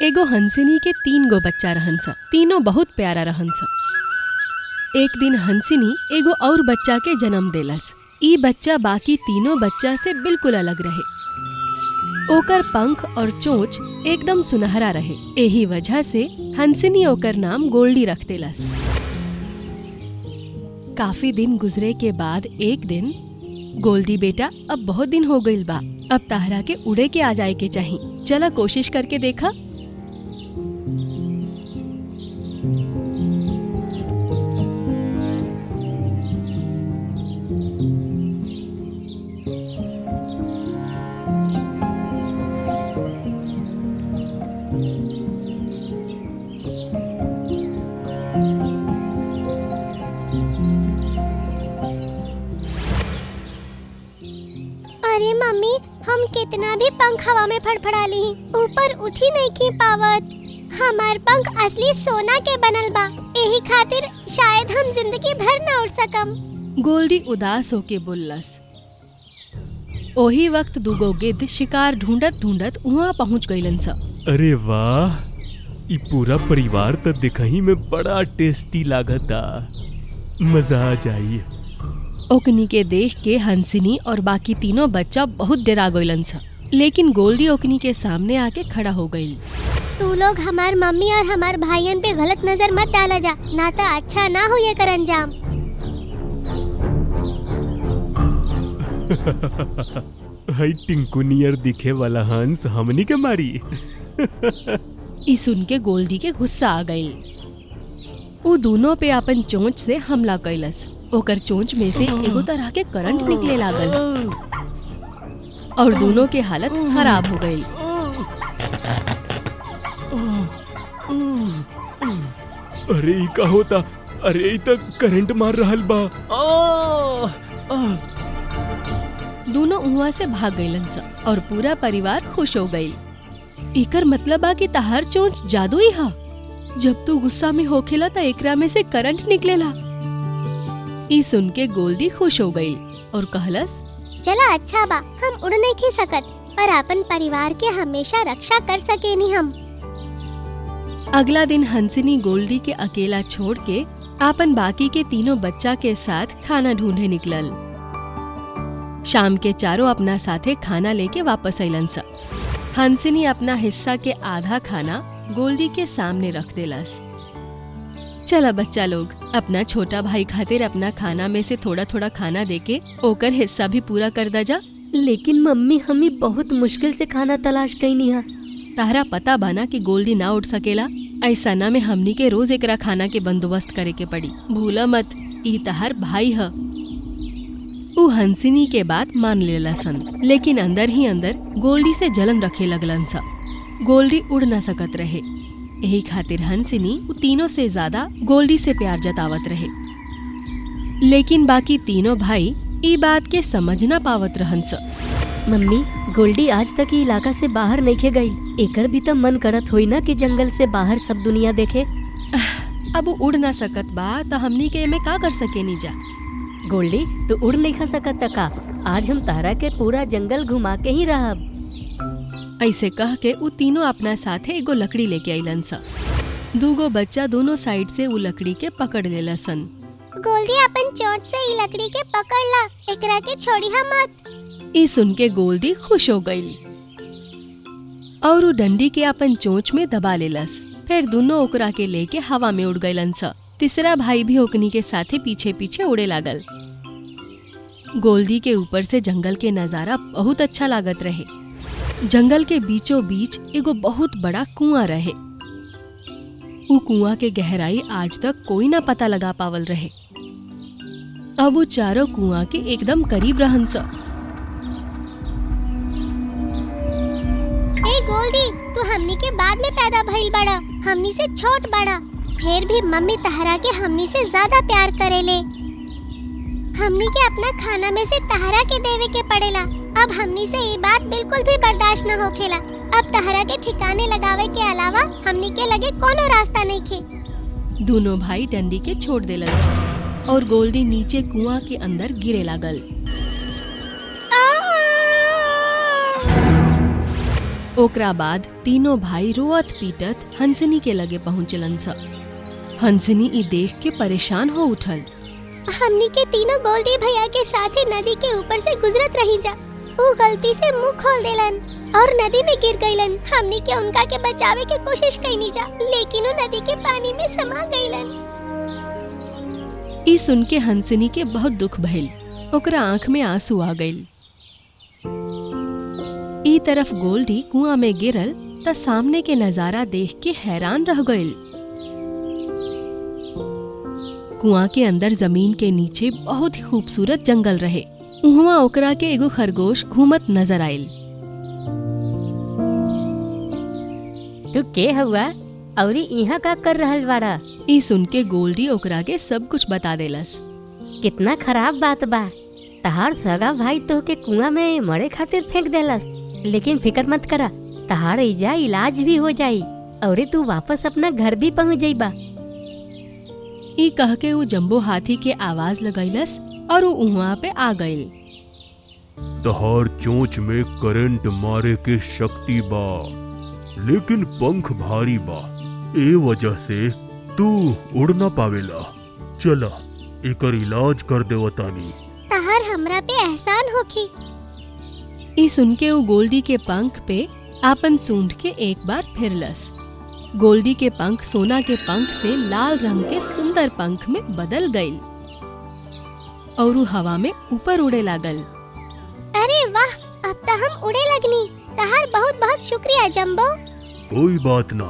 एगो हंसिनी के 3 गो बच्चा रहन स। तीनों बहुत प्यारा रहन स। एक दिन हंसिनी एगो और बच्चा के जन्म देलस। ई बच्चा बाकी तीनों बच्चा से बिल्कुल अलग रहे। ओकर पंख और चोंच एकदम सुनहरा रहे। एही वजह से हंसिनी ओकर नाम गोल्डी रख देलस। काफी दिन गुजरे के बाद एक दिन, गोल्डी बेटा, अब बहुत दिन हो गइल बा, अब ताहरा के उड़े के आ जाए के चाही। चला कोशिश करके देखा। अरे मम्मी, हम कितना भी पंख हवा में फड़फड़ा ली, ऊपर उठी नहीं की पावत। हमार पंख असली सोना के बनल बा, यही खातिर शायद हम जिंदगी भर न उड़ सकम। गोल्डी उदास होके बोललस। ओही वक्त दूगो गिद्ध शिकार ढूंढत ढूंढत वहाँ पहुँच गइलन स। अरे वाह, ई पूरा परिवार त दिखही में बड़ा टेस्टी लागता। मजा आ जाई। ओकनी के देख के हंसिनी और बाकी तीनों बच्चा बहुत डरा गइलन स। लेकिन गोल्डी ओकनी के सामने आके खड़ा हो गई। तू लोग हमार मम्मी और हमार भाईयन पे गलत नजर मत डाला जा, ना तो अच्छा ना हो ये कर अंजाम। हई टिंकू नियर दिखे वाला हंस हमनी के मारी। ई सुन के गोल्डी के गुस्सा आ गई। वो दोनों पे अपन चोंच से हमला कैलस। ओकर चोंच में से एगो तरह के करंट निकले लागल और दोनों के हालत खराब हो गई। अरे ई का होता? अरे ई त करंट मार रहल बा। दोनों वहाँ से भाग गइलन स और पूरा परिवार खुश हो गई। एकर मतलब बा कि तहार चोंच जादुई हा। जब तू गुस्सा में होखेला त एकरा में से करंट निकलेला। ई सुन के गोल्डी खुश हो गई और कहलस, चला अच्छा बा, हम उड़ नहीं की सकत, पर अपन परिवार के हमेशा रक्षा कर सकेनी हम। अगला दिन हंसिनी गोल्डी के अकेला छोड़ के आपन बाकी के तीनों बच्चा के साथ खाना ढूंढे निकलल। शाम के चारों अपना साथे खाना लेके वापस अइलन स। हंसिनी अपना हिस्सा के आधा खाना गोल्डी के सामने रख देलस। चला बच्चा लोग, अपना छोटा भाई खातिर अपना खाना में से थोड़ा थोड़ा खाना देके ओकर हिस्सा भी पूरा कर दा जा। लेकिन मम्मी, हमें बहुत मुश्किल से खाना तलाश कईनी है। ताहरा पता बाना कि गोल्डी ना उठ सकेला। ऐसा ना में हमनी के रोज एकरा खाना के बंदोबस्त करे के पड़ी। भूला मत, ई तहार भाई ह। ऊ हंसिनी के बात मान लेला सन, लेकिन अंदर ही अंदर गोल्डी से जलन रखे लगलन सा। गोल्डी उड़ न सकत रहे। यही खातिर हंसिनी ऊ तीनों से ज्यादा गोल्डी से प्यार जतावत रहे। लेकिन बाकी तीनों भाई ई बात के समझ न पावत रहन स। मम्मी, गोल्डी आज तक ई इलाका से बाहर नहीं गई। एकर भी तो मन करत होई ना कि जंगल से बाहर सब दुनिया देखे। अब ऊ उड़ न सकत बा त हमनी के एमे का कर सकेनी जा। गोल्डी, तू उड़ नहीं खा सकत त का? आज हम तारा के पूरा जंगल घुमा के ही रहब। ऐसे कह के ऊ तीनों अपना साथे एगो लकड़ी लेके अइलन स। दूगो बच्चा दोनों साइड से ऊ लकड़ी के पकड़ लेला सन। गोल्डी, अपन चोंच से ई लकड़ी के पकड़ ला, एकरा के छोड़ी हम मत। ई सुन के गोल्डी खुश हो गई और ऊ डंडी के अपन चोंच में दबा लेलस। फिर दोनों ओकरा के लेके हवा में उड़ गइलन स। तीसरा भाई भी ओकनी के साथे पीछे पीछे उड़े लागल। गोल्डी के ऊपर से जंगल के नजारा बहुत अच्छा लागत रहे। जंगल के बीचों बीच एगो बहुत बड़ा कुआं रहे। ऊ कुआं के गहराई आज तक कोई ना पता लगा पावल रहे। अब वो चारों कुआं के एकदम करीब रहन स। ए गोल्डी, तू हमनी के बाद में पैदा भइल बड़ा, हमनी से छोट बड़ा, फिर भी मम्मी तहरा के हमनी से ज्यादा प्यार करेले। हमनी के अपना खाना में से तहरा के देवे के पड़ेला। अब हमनी से ये बात बिल्कुल भी बर्दाश्त न होखेला। अब तहरा के ठिकाने लगावे के अलावा हमनी के लगे कोनो रास्ता नहीं खे। दोनों भाई डंडी के छोड़ देलन और गोल्डी नीचे कुआं के अंदर गिरे लागल। ओकरा बाद तीनों भाई रोअत पीटत हंसनी के लगे पहुँचलन स। हंसनी ई देख के परेशान हो उठल। हमनी के तीनों गोल्डी भैया के साथ ही नदी के ऊपर से गुजरत रही जा। वो गलती से मुंह खोल देलन और नदी में गिर गईलन। हमनी के उनका के बचावे के कोशिश कईनी जा, लेकिन वो नदी के पानी में समा गईलन। ई सुन के हंसनी के बहुत दुख भइल। ओकरा आंख में आंसू आ गइल। ई तरफ गोल्डी कुआं में गिरल त सामने के नजारा देख के हैरान रह गइल। कुआं के अंदर जमीन के नीचे बहुत ही खूबसूरत जंगल रहे। उहवा ओकरा के एगो खरगोश घूमत नजर आइल। तू के हुआ और यहाँ का कर रहल बाड़ा? ई सुन के गोल्डी ओकरा के सब कुछ बता देलस। कितना खराब बात बा। तहार सगा भाई तो के कुआं में मरे खातिर फेंक देलस, लेकिन फिकर मत करा, तहार इजा इलाज भी हो जाई और तू वापस अपना घर भी पहुँच जाइबा। ई कह के वो जंबो हाथी के आवाज लगैलस और वो वहाँ पे आ गइल। तहार चोंच में करंट मारे के शक्ति बा, लेकिन पंख भारी बा, ए वजह से तू उड़ ना पावेला। चला एकर इलाज कर देवतानी। तहार हमरा पे एहसान होखी। ई सुन के वो गोल्डी के पंख पे आपन सूंड के एक बार फिरलस। गोल्डी के पंख सोना के पंख से लाल रंग के सुंदर पंख में बदल गइल और वो हवा में ऊपर उड़े लागल। अरे वाह, अब तो हम उड़े लगनी। तहार बहुत बहुत शुक्रिया जंबो। कोई बात ना,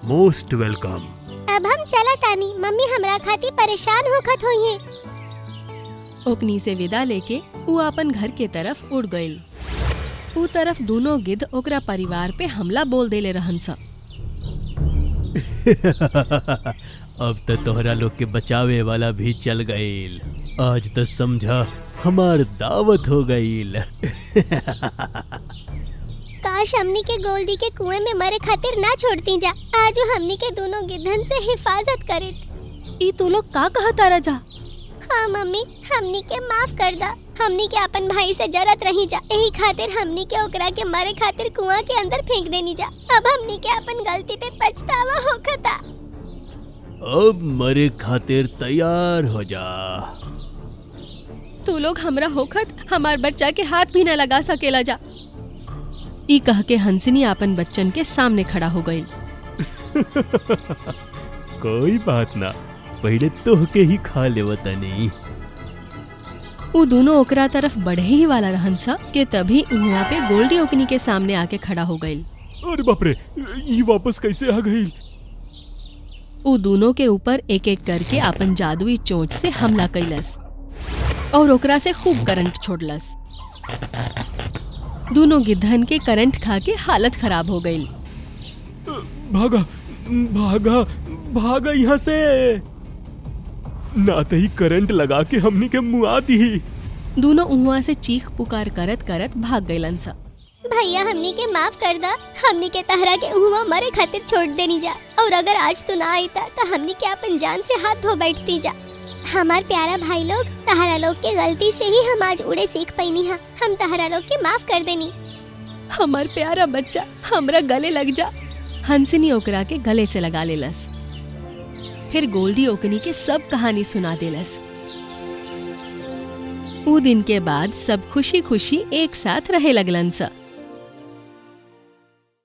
मोस्ट वेलकम। अब हम चला तानी, मम्मी हमरा खातिर परेशान होखत होई है। ओकनी से विदा लेके वो अपन घर के तरफ उड़ गइल। ऊ तरफ दोनों गिद्ध ओकरा परिवार पे हमला बोल देले रहन सा। अब तो तोहरा लोग के बचावे वाला भी चल गईल। आज तो समझा हमार दावत हो गईल। काश हमनी के गोल्डी के कुएं में मरे खातिर ना छोड़ती जा। आज हमनी के दोनों गिद्धन से हिफाजत करित। ई तू लोग का कहता राजा? हाँ मम्मी, हमनी के माफ कर दा। हमनी के अपन भाई से जरत रही जा, यही खातिर हमनी के ओकरा के मारे खातिर कुआं के अंदर फेंक देनी जा। अब हमनी के अपन गलती पे पछतावा होखता। अब मरे खातिर तैयार हो जा। तू लोग हमरा होखत हमार बच्चा के हाथ भी न लगा सकेला जा। ई कह के हंसनी अपन बच्चन के सामने खड़ा हो गई। कोई बात ना, पहले तोहके ही खा लेवतनी। वो दोनों ओकरा तरफ बढ़े ही वाला रहन सा कि तभी वहाँ पे गोल्डी ओकनी के सामने आके खड़ा हो गई। अरे बाप रे, ये वापस कैसे आ गई? वो दोनों के ऊपर एक एक करके अपन जादुई चोंच से हमला कैलस और ओकरा से खूब करंट छोड़लस। दोनों गिद्धन के करंट खा के हालत खराब हो गई। भागा भागा भागा यहाँ से, ना तो ही करंट लगा के हमनी के मुआ दी। दोनों उहाँ से चीख पुकार करत करत भाग गईलन सा। भैया हमनी के माफ कर दा। हमनी के तहरा के उहवा मरे खातिर छोड़ देनी जा, और अगर आज तू ना आईता तो हमनी के अपन जान से हाथ धो बैठती जा। हमार प्यारा भाई लोग, तहरा लोग के गलती से ही हम आज उड़े सीख पैनी हा। हम तहरा लोग के माफ कर देनी। हमार प्यारा बच्चा हमरा गले लग जा। हंसनी ओकरा के गले से लगा लेलस। फिर गोल्डी ओकनी के सब कहानी सुना देलस। ऊ दिन के बाद सब खुशी खुशी एक साथ रहे लगलन सा।